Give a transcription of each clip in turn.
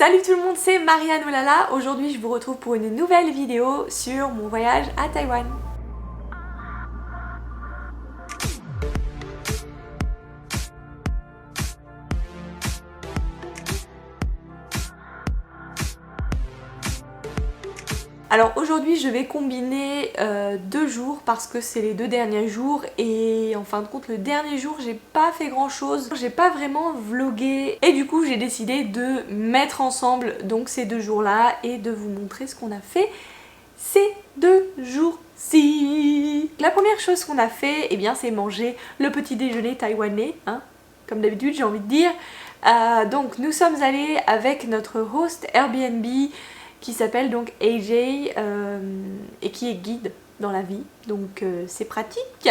Salut tout le monde, c'est Marianne Olala. Aujourd'hui je vous retrouve pour une nouvelle vidéo sur mon voyage à Taïwan. Alors aujourd'hui je vais combiner 2 jours parce que c'est les 2 derniers jours et en fin de compte le dernier jour j'ai pas fait grand chose, j'ai pas vraiment vlogué et du coup j'ai décidé de mettre ensemble donc ces 2 jours là et de vous montrer ce qu'on a fait ces 2 jours-ci. La première chose qu'on a fait, eh bien c'est manger le petit déjeuner taïwanais, hein, comme d'habitude j'ai envie de dire. Donc nous sommes allés avec notre host Airbnb qui s'appelle donc AJ et qui est guide dans la vie, donc c'est pratique.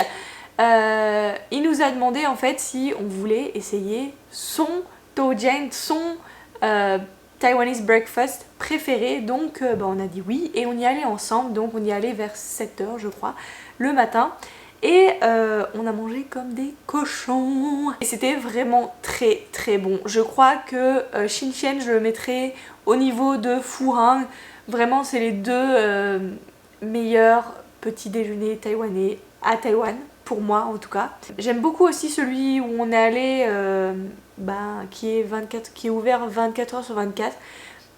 Il nous a demandé en fait si on voulait essayer son Tojian, son Taiwanese breakfast préféré, donc on a dit oui et on y allait ensemble, donc on y allait vers 7h je crois le matin. Et on a mangé comme des cochons. Et c'était vraiment très très bon. Je crois que Xinxian, je le mettrais au niveau de Furang. Vraiment, c'est les 2 meilleurs petits déjeuners taïwanais à Taïwan, pour moi en tout cas. J'aime beaucoup aussi celui où on est allé, qui est ouvert 24h sur 24.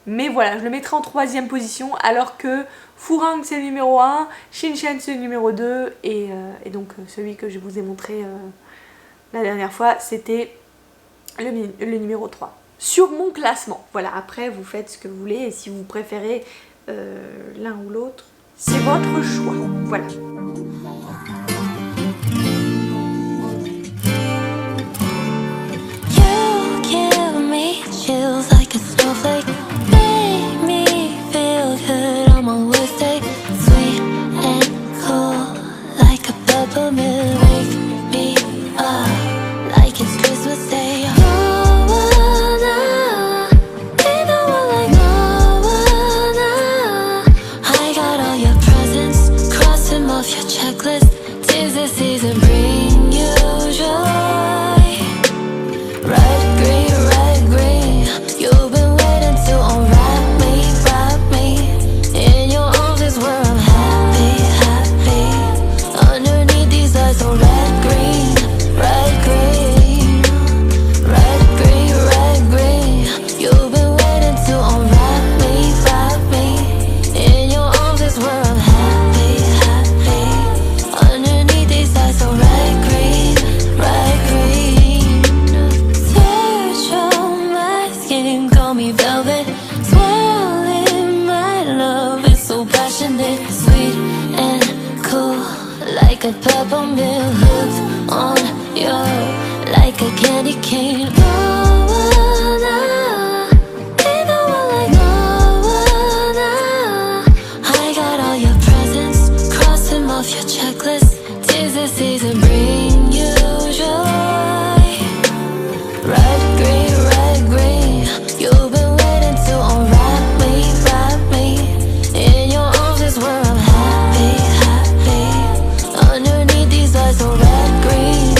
Mais voilà, je le mettrai en 3e position alors que Furang c'est le numéro 1, Xinxian c'est le numéro 2 et donc celui que je vous ai montré la dernière fois c'était le numéro 3. Sur mon classement, voilà, après vous faites ce que vous voulez et si vous préférez l'un ou l'autre, c'est votre choix, voilà. Like a peppermint hooked on you, like a candy cane. I got all your presents, cross them off your checklist. 'Tis the season, bring you joy. Red, green, you've been waiting to unwrap me. In your arms is where I'm happy. Underneath these eyes are red, green.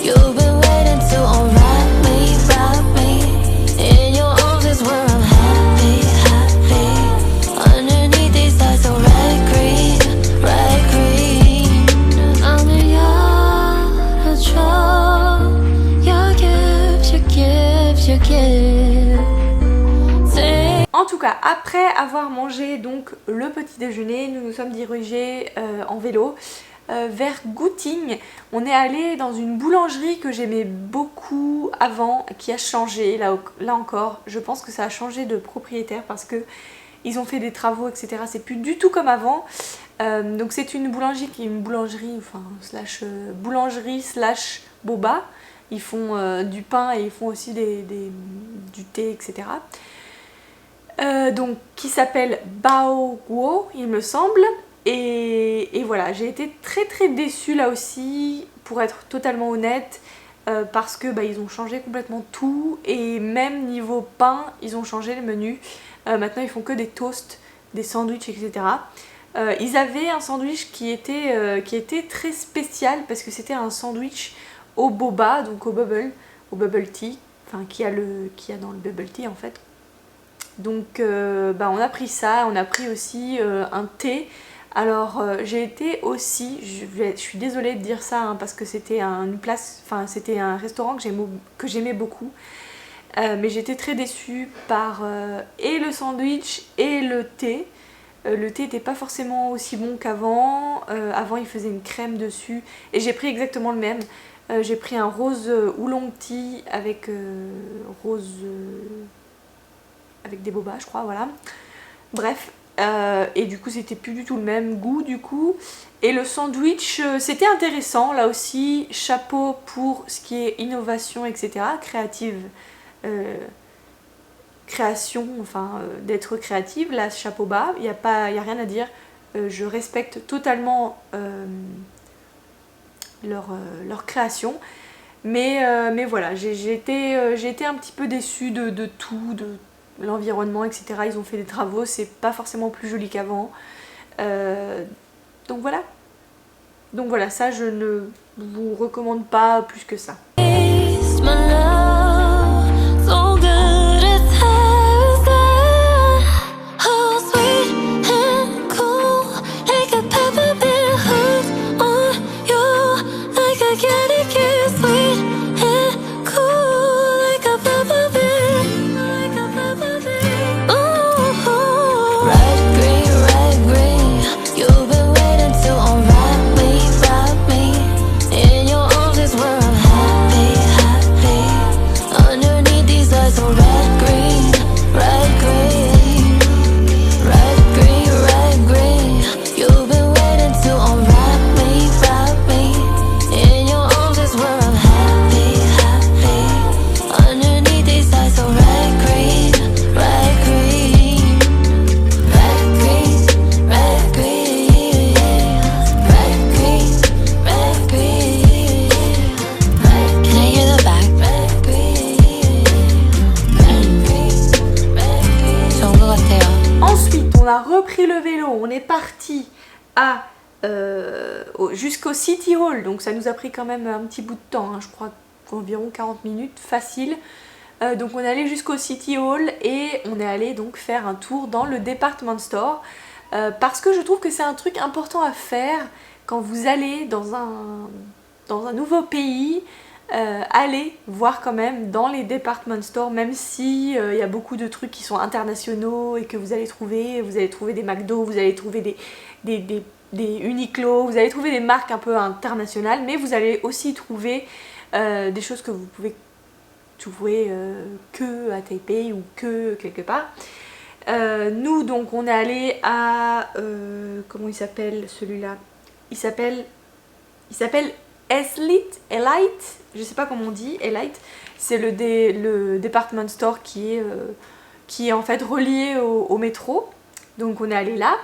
You've been waiting to unwrap me. In your arms is where I'm happy. Underneath these eyes are red, green. I'm in your control. Your gift, you give. En tout cas, après avoir mangé donc le petit déjeuner, nous nous sommes dirigés en vélo vers Guting. On est allé dans une boulangerie que j'aimais beaucoup avant, qui a changé, là encore. Je pense que ça a changé de propriétaire parce que ils ont fait des travaux, etc. C'est plus du tout comme avant. Donc c'est une boulangerie qui est une boulangerie, boulangerie slash boba. Ils font du pain et ils font aussi du thé, etc. Donc qui s'appelle Bao Guo il me semble et voilà, j'ai été très très déçue là aussi pour être totalement honnête parce que ils ont changé complètement tout et même niveau pain ils ont changé le menu. Maintenant ils font que des toasts, des sandwichs, etc. Ils avaient un sandwich qui était très spécial parce que c'était un sandwich au boba, donc au bubble tea, enfin qui a dans le bubble tea en fait. Donc on a pris ça, on a pris aussi un thé. Alors j'ai été aussi, je suis désolée de dire ça parce que c'était c'était un restaurant que j'aimais beaucoup. Mais j'étais très déçue par et le sandwich et le thé. Le thé n'était pas forcément aussi bon qu'avant. Avant il faisait une crème dessus. Et j'ai pris exactement le même. J'ai pris un rose oolong tea avec avec des bobas je crois, voilà. Bref. Et du coup c'était plus du tout le même goût du coup. Et le sandwich c'était intéressant. Là aussi chapeau pour ce qui est innovation etc. Création, enfin d'être créative, là chapeau bas, il n'y a rien à dire. Je respecte totalement leur création, mais voilà, j'ai été un petit peu déçue de tout, de l'environnement etc. Ils ont fait des travaux, c'est pas forcément plus joli qu'avant, donc voilà, ça je ne vous recommande pas plus que ça. Le vélo, on est parti jusqu'au City Hall, donc ça nous a pris quand même un petit bout de temps, je crois environ 40 minutes, facile. Donc on est allé jusqu'au City Hall et on est allé donc faire un tour dans le department store parce que je trouve que c'est un truc important à faire quand vous allez dans un nouveau pays. Allez voir quand même dans les department stores, même si y a beaucoup de trucs qui sont internationaux et que vous allez trouver des McDo, vous allez trouver des Uniqlo, vous allez trouver des marques un peu internationales, mais vous allez aussi trouver des choses que vous pouvez trouver que à Taipei ou que quelque part. Nous donc on est allé à comment il s'appelle celui-là? Il s'appelle Elite, je sais pas comment on dit, Elite, c'est le department store qui est en fait relié au métro. Donc on est allé là,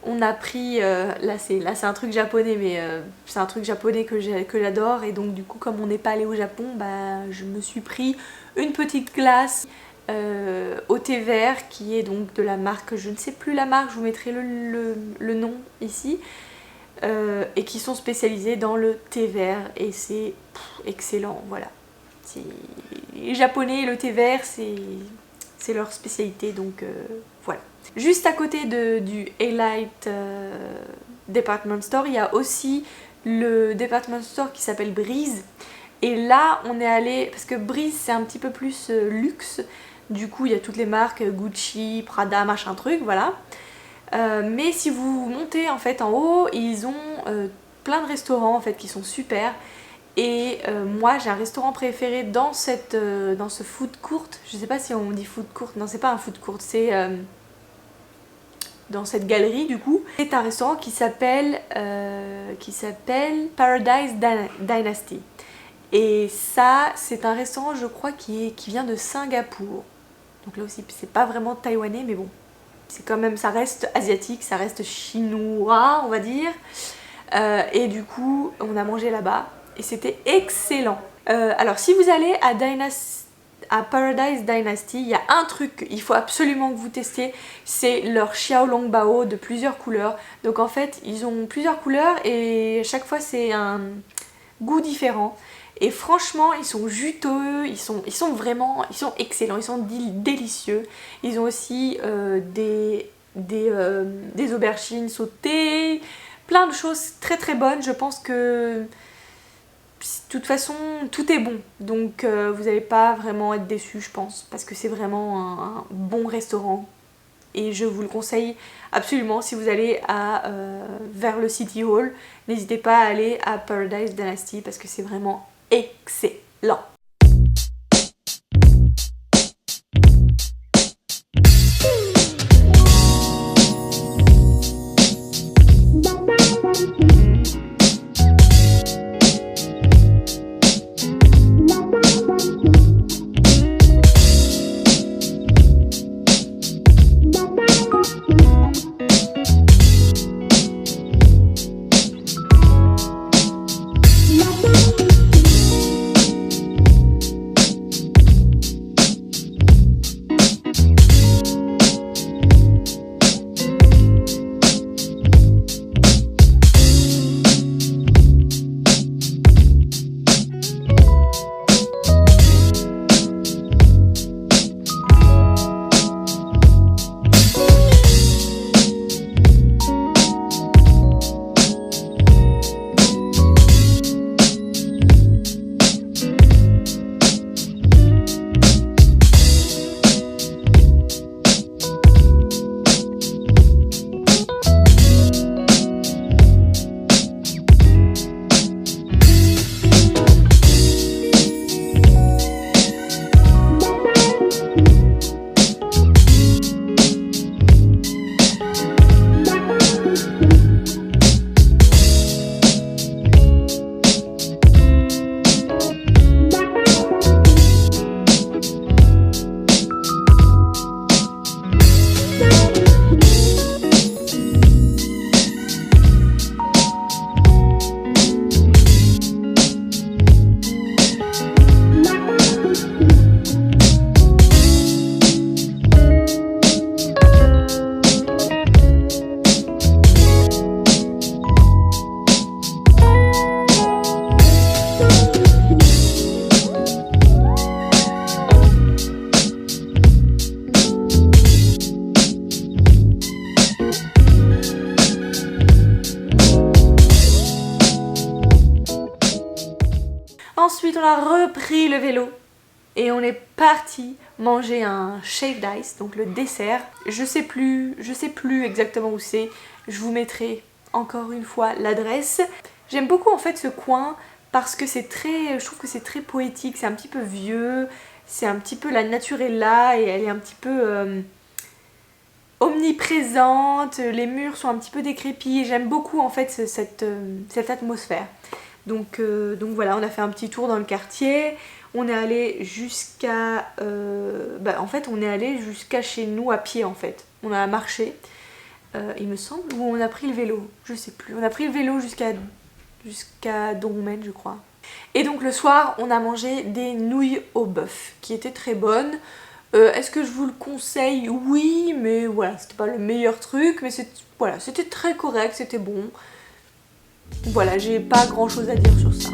on a pris, là c'est un truc japonais, mais c'est un truc japonais que j'adore, et donc du coup comme on n'est pas allé au Japon, je me suis pris une petite glace au thé vert qui est donc de la marque, je ne sais plus la marque, je vous mettrai le nom ici. Et qui sont spécialisés dans le thé vert et c'est excellent, voilà. Les japonais et le thé vert c'est leur spécialité, donc voilà. Juste à côté du Elite Department Store, il y a aussi le department store qui s'appelle Breeze, et là on est allé, parce que Breeze c'est un petit peu plus luxe, du coup il y a toutes les marques Gucci, Prada, machin truc, voilà. Mais si vous montez en fait en haut, ils ont plein de restaurants en fait qui sont super. Et moi j'ai un restaurant préféré dans ce food court. Je sais pas si on dit food court, non c'est pas un food court, c'est dans cette galerie du coup. C'est un restaurant qui s'appelle Paradise Dynasty. Et ça c'est un restaurant je crois qui vient de Singapour. Donc là aussi c'est pas vraiment taïwanais mais bon. C'est quand même, ça reste asiatique, ça reste chinois on va dire, et du coup on a mangé là-bas et c'était excellent. Alors si vous allez à Paradise Dynasty, il y a un truc qu'il faut absolument que vous testiez, c'est leur xiaolongbao de plusieurs couleurs. Donc en fait ils ont plusieurs couleurs et chaque fois c'est un goût différent. Et franchement, ils sont juteux, ils sont excellents, ils sont délicieux. Ils ont aussi des aubergines sautées, plein de choses très très bonnes. Je pense que de toute façon, tout est bon. Donc vous n'allez pas vraiment être déçus, je pense, parce que c'est vraiment un bon restaurant. Et je vous le conseille absolument si vous allez vers le City Hall. N'hésitez pas à aller à Paradise Dynasty parce que c'est vraiment excellent. Ensuite, on a repris le vélo et on est parti manger un shaved ice, donc le dessert. Je sais plus exactement où c'est. Je vous mettrai encore une fois l'adresse. J'aime beaucoup en fait ce coin parce que je trouve que c'est très poétique, c'est un petit peu vieux, c'est un petit peu la nature est là et elle est un petit peu omniprésente, les murs sont un petit peu décrépits. J'aime beaucoup en fait cette atmosphère. Donc voilà, on a fait un petit tour dans le quartier, on est allé jusqu'à... en fait on est allé jusqu'à chez nous à pied en fait. On a marché, il me semble, ou on a pris le vélo, je sais plus. On a pris le vélo jusqu'à Dongmen je crois. Et donc le soir on a mangé des nouilles au bœuf qui étaient très bonnes. Est-ce que je vous le conseille? Oui, mais voilà, c'était pas le meilleur truc, mais c'était très correct, c'était bon. Voilà, j'ai pas grand chose à dire sur ça.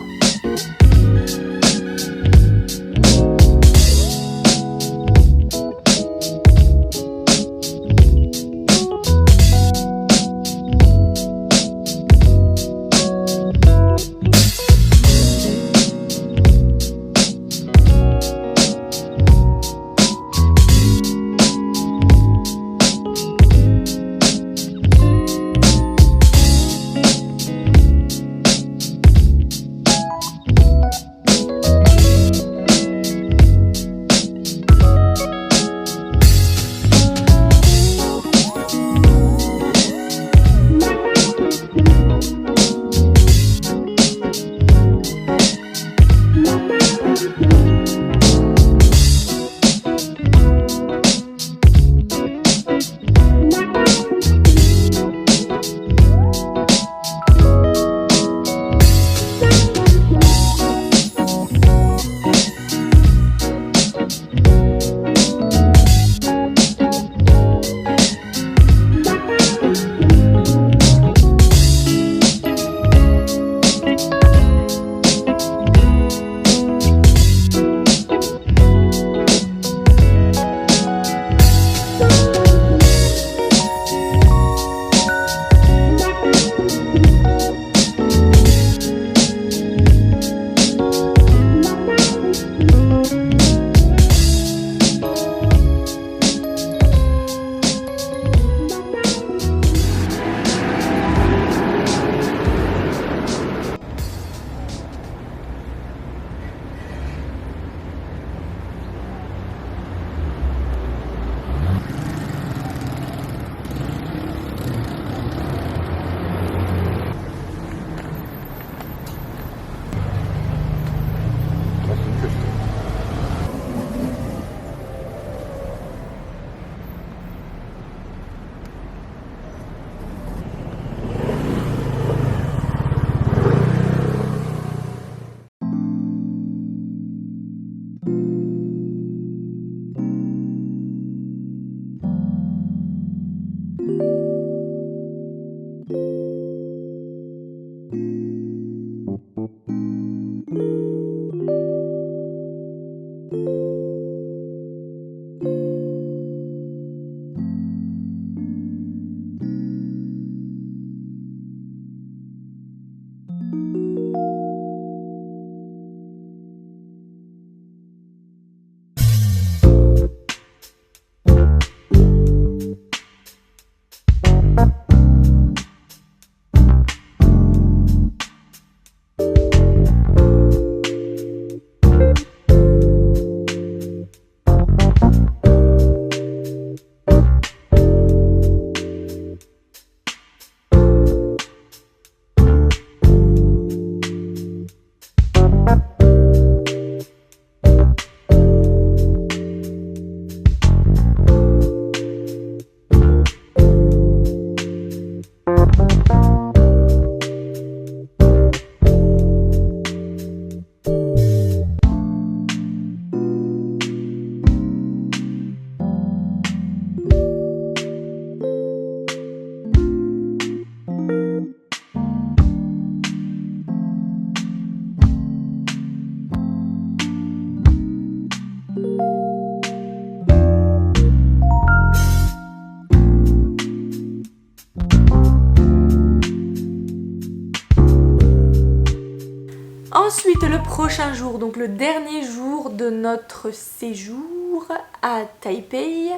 Ensuite, le prochain jour, donc le dernier jour de notre séjour à Taipei,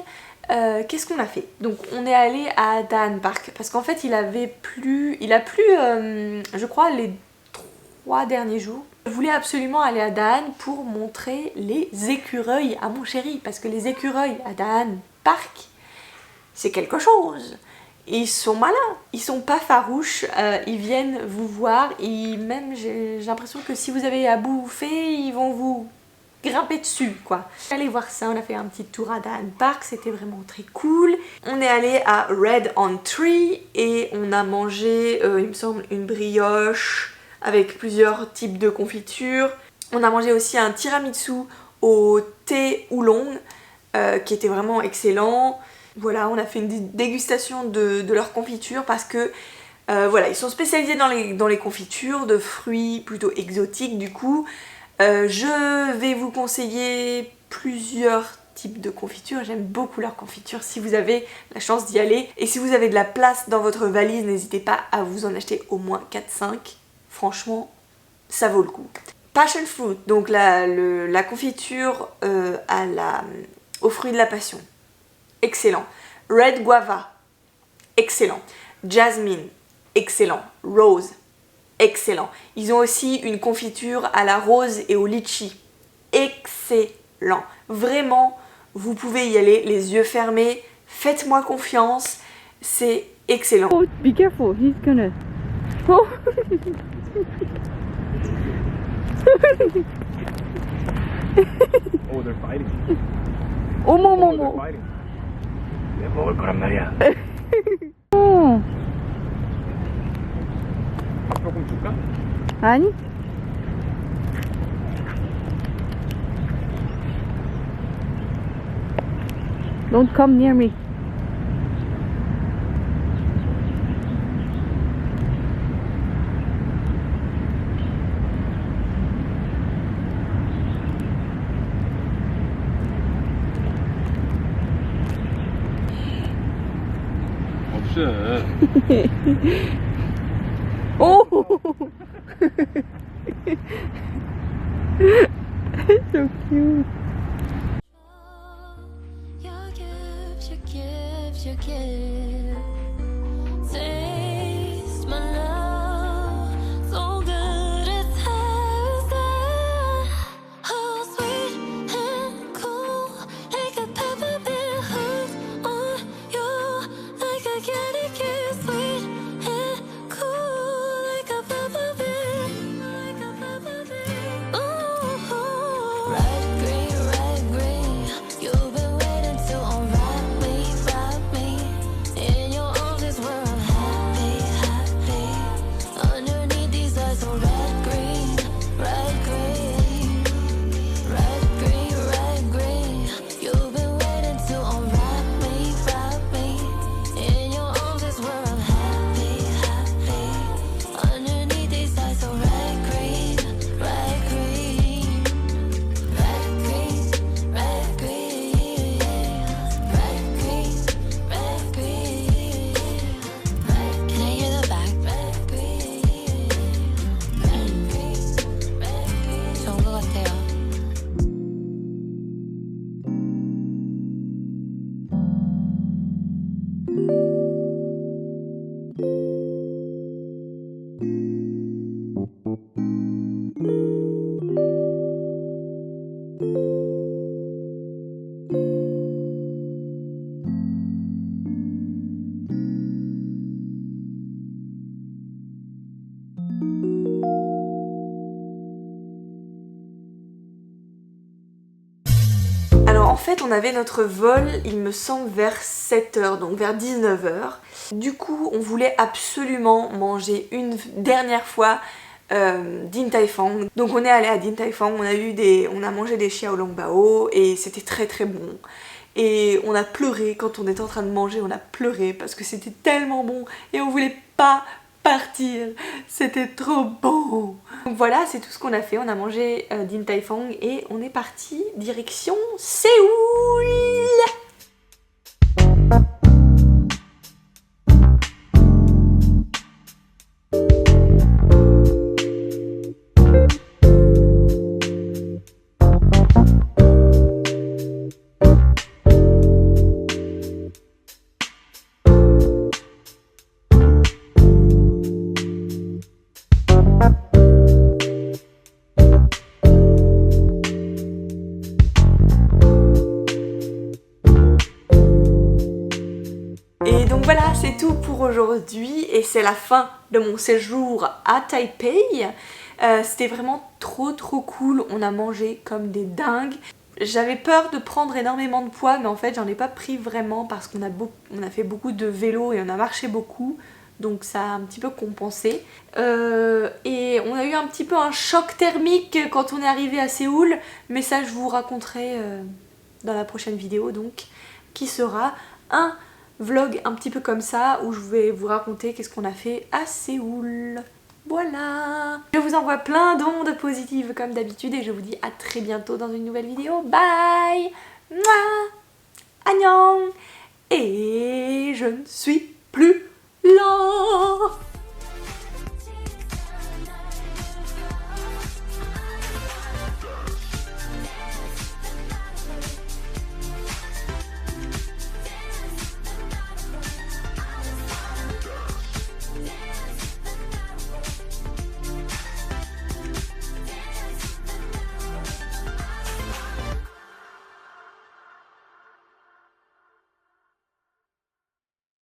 qu'est-ce qu'on a fait? Donc on est allé à Dan Park parce qu'en fait il a plu, je crois les 3 derniers jours. Je voulais absolument aller à Dan pour montrer les écureuils à mon chéri parce que les écureuils à Dan Park, c'est quelque chose. Ils sont malins, ils sont pas farouches, ils viennent vous voir et même j'ai l'impression que si vous avez à bouffer, ils vont vous grimper dessus quoi. Allez voir ça, on a fait un petit tour à Dan Park, c'était vraiment très cool. On est allé à Red on Tree et on a mangé, il me semble, une brioche avec plusieurs types de confitures. On a mangé aussi un tiramisu au thé oolong qui était vraiment excellent. Voilà, on a fait une dégustation de leur confiture parce que voilà, ils sont spécialisés dans les confitures de fruits plutôt exotiques du coup. Je vais vous conseiller plusieurs types de confitures, j'aime beaucoup leur confiture si vous avez la chance d'y aller. Et si vous avez de la place dans votre valise, n'hésitez pas à vous en acheter au moins 4-5, franchement ça vaut le coup. Passion fruit, donc la confiture aux fruits de la passion, excellent. Red guava, excellent. Jasmine, excellent. Rose, excellent. Ils ont aussi une confiture à la rose et au litchi, excellent. Vraiment, vous pouvez y aller les yeux fermés, faites-moi confiance, c'est excellent. Oh, be careful, he's gonna... Oh. Oh, they're fighting. 어머 Oh, 어머 they're 어머. fighting. 내 먹을 거란 말이야. 어. 밥 조금 줄까? 아니? Don't come near me. 없어. Oh! So cute. Your gift, your gift, your gift. Taste my love, so good it's heaven. Oh, sweet and cool, like a peppermint hooked on you, like a candy kiss. Sweet and cool, like a peppermint, like a peppermint. Ooh, red green, you've been waiting to unwrap me, wrap me. In your arms is where I'm happy, happy. Underneath these eyes are red green, red green, red green, red green. You've been waiting to unwrap me, wrap me. In your arms is where I'm happy, happy. Underneath these eyes are red green, red green, red green, red green, red green, red green. Can I hear the back? Red green, red green, red green. 좋은 것 같아요. Alors en fait on avait notre vol il me semble vers 7h, donc vers 19h. Du coup on voulait absolument manger une dernière fois Din Tai Fung. Donc on est allé à Din Tai Fung, on a mangé des xiaolongbao et c'était très très bon. Et on a pleuré quand on était en train de manger, on a pleuré parce que c'était tellement bon et on voulait pas partir, c'était trop bon. Donc voilà, c'est tout ce qu'on a fait, on a mangé Din Tai Fung et on est parti direction Séoul. c'est tout pour aujourd'hui et c'est la fin de mon séjour à Taipei. C'était vraiment trop cool, on a mangé comme des dingues. J'avais peur de prendre énormément de poids mais en fait j'en ai pas pris vraiment parce qu'on a fait beaucoup de vélo et on a marché beaucoup. Donc ça a un petit peu compensé. Et on a eu un petit peu un choc thermique quand on est arrivé à Séoul. Mais ça je vous raconterai dans la prochaine vidéo donc. Qui sera un vlog un petit peu comme ça où je vais vous raconter qu'est-ce qu'on a fait à Séoul. Voilà. Je vous envoie plein d'ondes positives comme d'habitude et je vous dis à très bientôt dans une nouvelle vidéo. Bye. Mouah. Annyeong. Et je ne suis plus là.